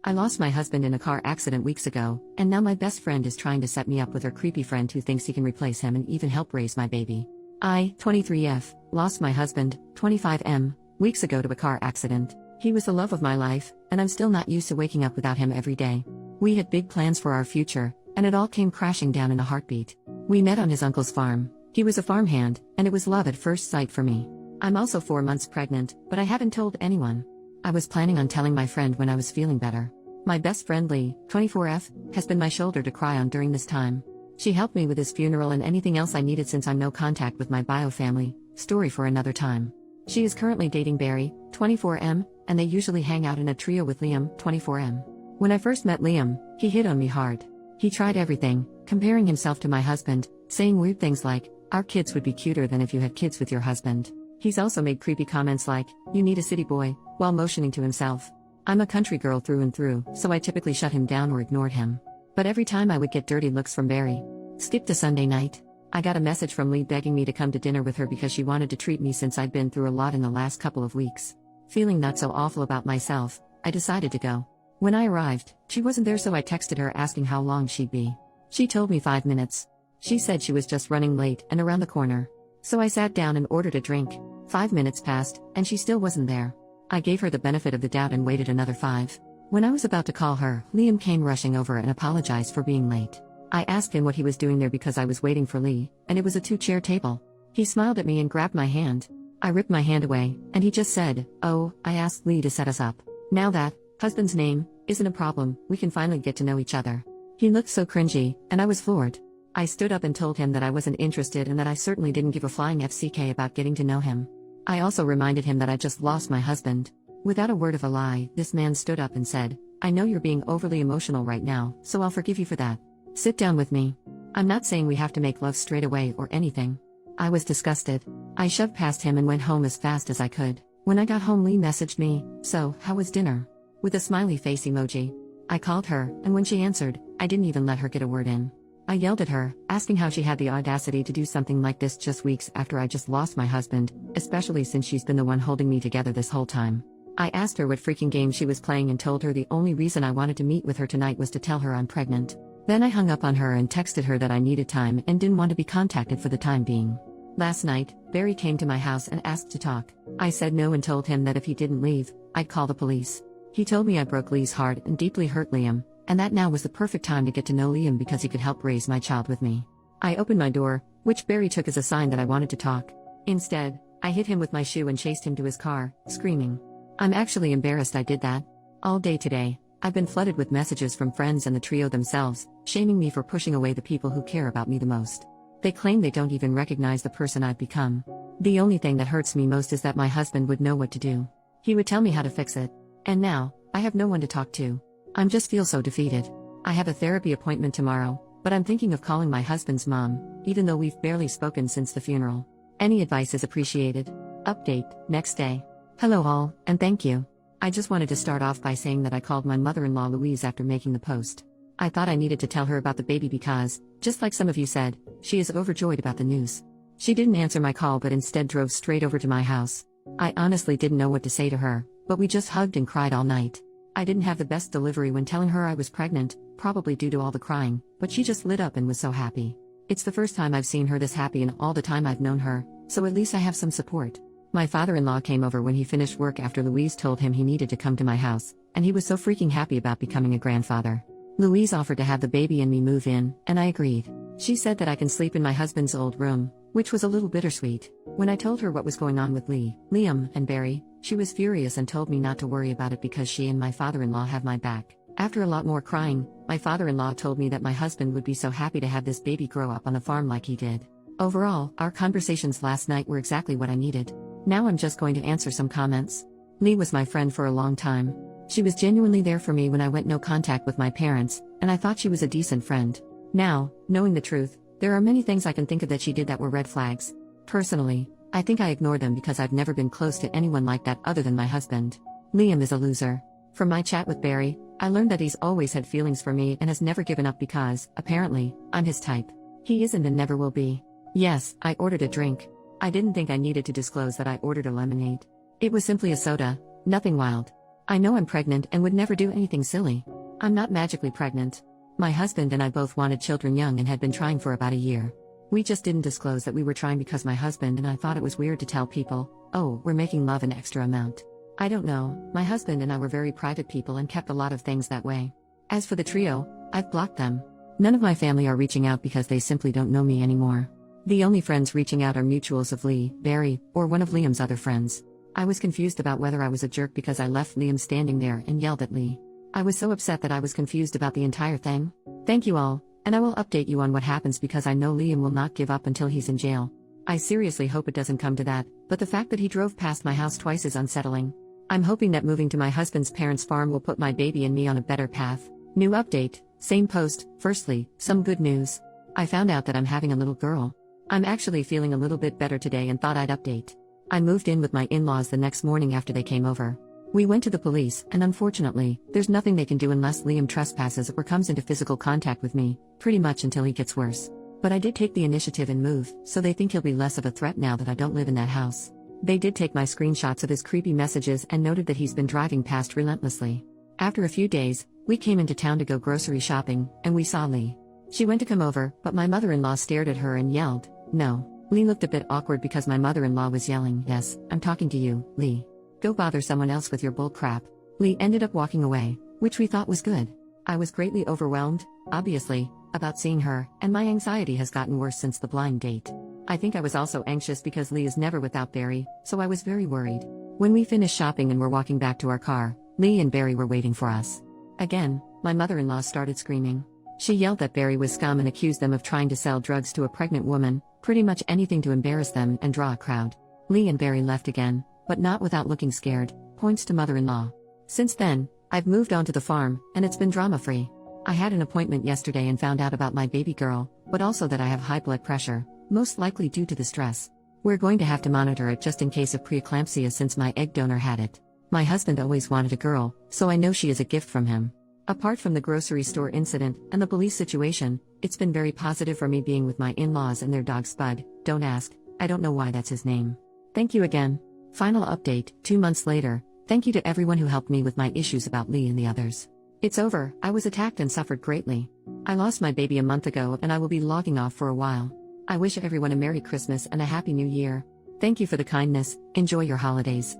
I lost my husband in a car accident weeks ago, and now my best friend is trying to set me up with her creepy friend who thinks he can replace him and even help raise my baby. I, 23F, lost my husband, 25M, weeks ago to a car accident. He was the love of my life, and I'm still not used to waking up without him every day. We had big plans for our future, and it all came crashing down in a heartbeat. We met on his uncle's farm. He was a farmhand, and it was love at first sight for me. I'm also 4 months pregnant, but I haven't told anyone. I was planning on telling my friend when I was feeling better. My best friend Lee, 24F, has been my shoulder to cry on during this time. She helped me with his funeral and anything else I needed since I'm no contact with my bio family, story for another time. She is currently dating Barry, 24M, and they usually hang out in a trio with Liam, 24M. When I first met Liam, he hit on me hard. He tried everything, comparing himself to my husband, saying weird things like, "Our kids would be cuter than if you had kids with your husband." He's also made creepy comments like, "You need a city boy," while motioning to himself. I'm a country girl through and through, so I typically shut him down or ignored him. But every time I would get dirty looks from Barry. Skip to Sunday night. I got a message from Lee begging me to come to dinner with her because she wanted to treat me since I'd been through a lot in the last couple of weeks. Feeling not so awful about myself, I decided to go. When I arrived, she wasn't there, so I texted her asking how long she'd be. She told me 5 minutes. She said she was just running late and around the corner. So I sat down and ordered a drink. 5 minutes passed, and she still wasn't there. I gave her the benefit of the doubt and waited another 5. When I was about to call her, Liam came rushing over and apologized for being late. I asked him what he was doing there because I was waiting for Lee, and it was a 2-chair table. He smiled at me and grabbed my hand. I ripped my hand away, and he just said, "Oh, I asked Lee to set us up. Now that husband's name isn't a problem, we can finally get to know each other." He looked so cringy, and I was floored. I stood up and told him that I wasn't interested and that I certainly didn't give a flying FCK about getting to know him. I also reminded him that I just lost my husband. Without a word of a lie, this man stood up and said, "I know you're being overly emotional right now, so I'll forgive you for that. Sit down with me. I'm not saying we have to make love straight away or anything." I was disgusted. I shoved past him and went home as fast as I could. When I got home, Lee messaged me, "So, how was dinner?" with a smiley face emoji. I called her, and when she answered, I didn't even let her get a word in. I yelled at her, asking how she had the audacity to do something like this just weeks after I just lost my husband, especially since she's been the one holding me together this whole time. I asked her what freaking game she was playing and told her the only reason I wanted to meet with her tonight was to tell her I'm pregnant. Then I hung up on her and texted her that I needed time and didn't want to be contacted for the time being. Last night, Barry came to my house and asked to talk. I said no and told him that if he didn't leave, I'd call the police. He told me I broke Lee's heart and deeply hurt Liam, and that now was the perfect time to get to know Liam because he could help raise my child with me. I opened my door, which Barry took as a sign that I wanted to talk. Instead, I hit him with my shoe and chased him to his car, screaming. I'm actually embarrassed I did that. All day today, I've been flooded with messages from friends and the trio themselves, shaming me for pushing away the people who care about me the most. They claim they don't even recognize the person I've become. The only thing that hurts me most is that my husband would know what to do. He would tell me how to fix it. And now, I have no one to talk to. I just feel so defeated. I have a therapy appointment tomorrow, but I'm thinking of calling my husband's mom, even though we've barely spoken since the funeral. Any advice is appreciated. Update, next day. Hello all, and thank you. I just wanted to start off by saying that I called my mother-in-law Louise after making the post. I thought I needed to tell her about the baby because, just like some of you said, she is overjoyed about the news. She didn't answer my call but instead drove straight over to my house. I honestly didn't know what to say to her, but we just hugged and cried all night. I didn't have the best delivery when telling her I was pregnant, probably due to all the crying, but she just lit up and was so happy. It's the first time I've seen her this happy in all the time I've known her, so at least I have some support. My father-in-law came over when he finished work after Louise told him he needed to come to my house, and he was so freaking happy about becoming a grandfather. Louise offered to have the baby and me move in, and I agreed. She said that I can sleep in my husband's old room, which was a little bittersweet. When I told her what was going on with Lee, Liam, and Barry, she was furious and told me not to worry about it because she and my father-in-law have my back. After a lot more crying, my father-in-law told me that my husband would be so happy to have this baby grow up on the farm like he did. Overall, our conversations last night were exactly what I needed. Now I'm just going to answer some comments. Lee was my friend for a long time. She was genuinely there for me when I went no contact with my parents, and I thought she was a decent friend. Now, knowing the truth, there are many things I can think of that she did that were red flags. Personally, I think I ignored them because I've never been close to anyone like that other than my husband. Liam is a loser. From my chat with Barry, I learned that he's always had feelings for me and has never given up because, apparently, I'm his type. He isn't and never will be. Yes, I ordered a drink. I didn't think I needed to disclose that I ordered a lemonade. It was simply a soda, nothing wild. I know I'm pregnant and would never do anything silly. I'm not magically pregnant. My husband and I both wanted children young and had been trying for about a year. We just didn't disclose that we were trying because my husband and I thought it was weird to tell people, oh, we're making love an extra amount. I don't know, my husband and I were very private people and kept a lot of things that way. As for the trio, I've blocked them. None of my family are reaching out because they simply don't know me anymore. The only friends reaching out are mutuals of Lee, Barry, or one of Liam's other friends. I was confused about whether I was a jerk because I left Liam standing there and yelled at Lee. I was so upset that I was confused about the entire thing. Thank you all, and I will update you on what happens because I know Liam will not give up until he's in jail. I seriously hope it doesn't come to that, but the fact that he drove past my house twice is unsettling. I'm hoping that moving to my husband's parents' farm will put my baby and me on a better path. New update, same post. Firstly, some good news. I found out that I'm having a little girl. I'm actually feeling a little bit better today and thought I'd update. I moved in with my in-laws the next morning after they came over. We went to the police, and unfortunately, there's nothing they can do unless Liam trespasses or comes into physical contact with me, pretty much until he gets worse. But I did take the initiative and move, so they think he'll be less of a threat now that I don't live in that house. They did take my screenshots of his creepy messages and noted that he's been driving past relentlessly. After a few days, we came into town to go grocery shopping, and we saw Lee. She went to come over, but my mother-in-law stared at her and yelled, "No." Lee looked a bit awkward because my mother-in-law was yelling, "Yes, I'm talking to you, Lee. Go bother someone else with your bull crap." Lee ended up walking away, which we thought was good. I was greatly overwhelmed, obviously, about seeing her, and my anxiety has gotten worse since the blind date. I think I was also anxious because Lee is never without Barry, so I was very worried. When we finished shopping and were walking back to our car, Lee and Barry were waiting for us. Again, my mother-in-law started screaming. She yelled that Barry was scum and accused them of trying to sell drugs to a pregnant woman, pretty much anything to embarrass them and draw a crowd. Lee and Barry left again, but not without looking scared, points to mother-in-law. Since then, I've moved on to the farm, and it's been drama-free. I had an appointment yesterday and found out about my baby girl, but also that I have high blood pressure, most likely due to the stress. We're going to have to monitor it just in case of preeclampsia since my egg donor had it. My husband always wanted a girl, so I know she is a gift from him. Apart from the grocery store incident and the police situation, it's been very positive for me being with my in-laws and their dog Spud. Don't ask, I don't know why that's his name. Thank you again. Final update, 2 months later, thank you to everyone who helped me with my issues about Lee and the others. It's over, I was attacked and suffered greatly. I lost my baby a month ago and I will be logging off for a while. I wish everyone a Merry Christmas and a Happy New Year. Thank you for the kindness, enjoy your holidays.